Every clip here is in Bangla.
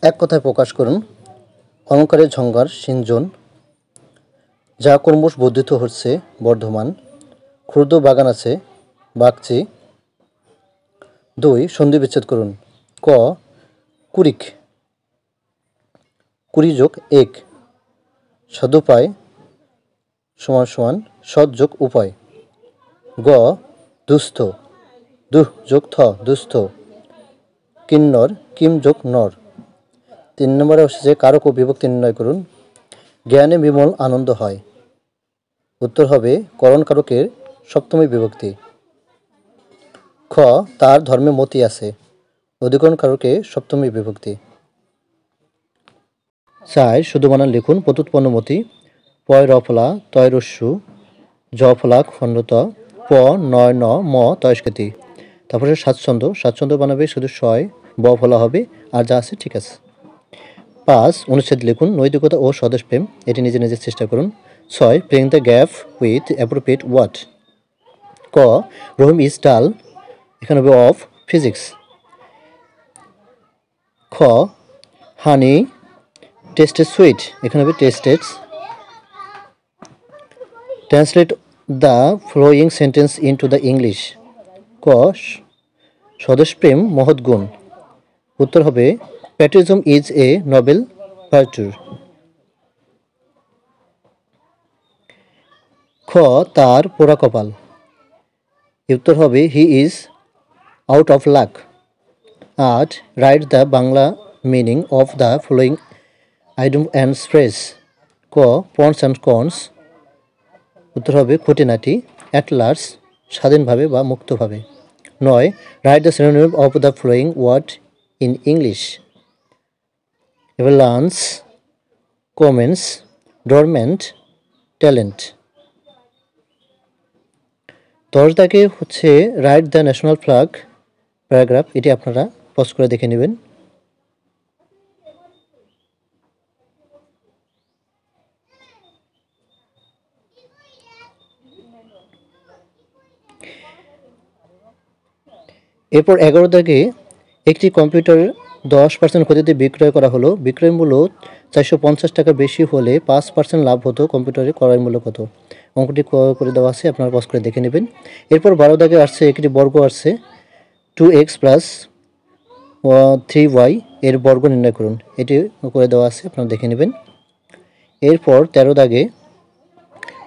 এক কথায় প্রকাশ করুন। অলঙ্কারের ঝঙ্কার সিঞ্জন, যা ক্রমশ বর্ধিত হচ্ছে বর্ধমান। ক্ষুদ্র বাগান আছে বাগচি। 2 সন্ধি বিচ্ছেদ করুন। ক কুড়িক, কুড়ি যোগ এক। সদুপায় সমান সমান সৎ যোগ উপায়। গ দুস্থ, দুহ যোগ থ দুস্থ। কিন্নর, কিম যোগ নর। 3 নম্বরে হচ্ছে কারক ও বিভক্তি নির্ণয় করুন। জ্ঞানে বিমল আনন্দ হয়। উত্তর হবে করণ কারকের সপ্তমী বিভক্তি। খ তার ধর্মে মতি আছে। অধিকরণ কারকে সপ্তমী বিভক্তি। 4 শুধু বানান লিখুন। প্রত্যুৎপন্ন মতি। পয় রফলা তয় রস্যু জ ফলা খণ্ডত প নয় ন ম তয়স্কৃতি। তারপরে স্বাচ্ছন্দ্য, স্বাচ্ছন্দ্য বানাবে শুধু শয় ব ফলা হবে, আর যা আছে ঠিক আছে। 5 অনুচ্ছেদ লিখুন। নৈতিকতা ও স্বদেশ প্রেম, এটি নিজে নিজে চেষ্টা করুন। 6 playing the gap with appropriate word. ক রহিম ইজ ডাল, এখানে হবে অফ ফিজিক্স। খ হানি টেস্টেড সুইট, এখানে হবে tasted. Translate the following sentence into the English. ক স্বদেশপ্রেম মহৎ গুণ। উত্তর হবে patriotism is a noble virtue. খ তার পোড়া কপাল। উত্তর হবে he is out of luck. 8 write the Bangla meaning of the following item and phrase. ক পন্স অ্যান্ড কনস। উত্তর হবে খুঁটিনাটি, অ্যাট লার্জ, স্বাধীনভাবে বা মুক্তভাবে। 9 write the synonym of the following word in English. Avalanche, commence, dormant, talent. 10 দাগে হচ্ছে write the national flag paragraph, এটি আপনারা পজ করে দেখে নেবেন। এরপর 11 দাগে একটি কম্পিউটার 10% ক্ষতিতে বিক্রয় করা হলো। বিক্রয় মূল্য 450 টাকা বেশি হলে 5% লাভ হতো। কম্পিউটারের ক্রয় মূল্য কত? অঙ্কটি করে দেওয়া আছে, আপনারা পজ করে দেখে নেবেন। এরপর 12 দাগে আসছে একটি বর্গ আসছে 2x প্লাস 3y এর বর্গ নির্ণয় করুন, এটি করে দেওয়া আছে, আপনারা দেখে নেবেন। এরপর 13 দাগে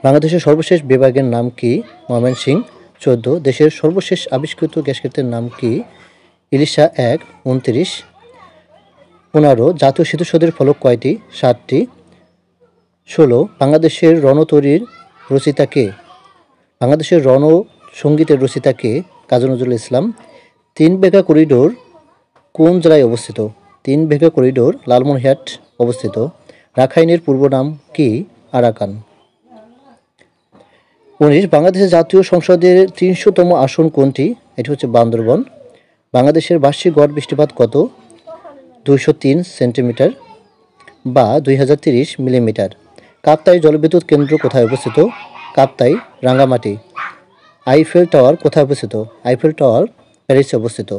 বাংলাদেশের সর্বশেষ বিভাগের নাম কি? ময়মনসিংহ। 14 দেশের সর্বশেষ আবিষ্কৃত গ্যাসক্ষেত্রের নাম কি? ইলিশা 1 29। 15 জাতীয় স্মৃতিসৌধের ফলক কয়টি? 7টি। 16 বাংলাদেশের রণতরীর রচয়িতা কে? বাংলাদেশের রণসঙ্গীতের রচয়িতা কে? কাজী নজরুল ইসলাম। 3 বিঘা করিডোর কোন জেলায় অবস্থিত? 3 বিঘা করিডোর লালমনিরহাট অবস্থিত। রাখাইনের পূর্ব নাম কি? আরাকান। 19 বাংলাদেশের জাতীয় সংসদের 300তম আসন কোনটি? এটি হচ্ছে বান্দরবন। বাংলাদেশের বার্ষিক গড় বৃষ্টিপাত কত? 203 সেন্টিমিটার বা 2030 মিলিমিটার। কাপ্তাই জলবিদ্যুৎ কেন্দ্র কোথায় অবস্থিত? কাপ্তাই, রাঙ্গামাটি। আইফেল টাওয়ার কোথায় অবস্থিত? আইফেল টাওয়ার প্যারিসে অবস্থিত।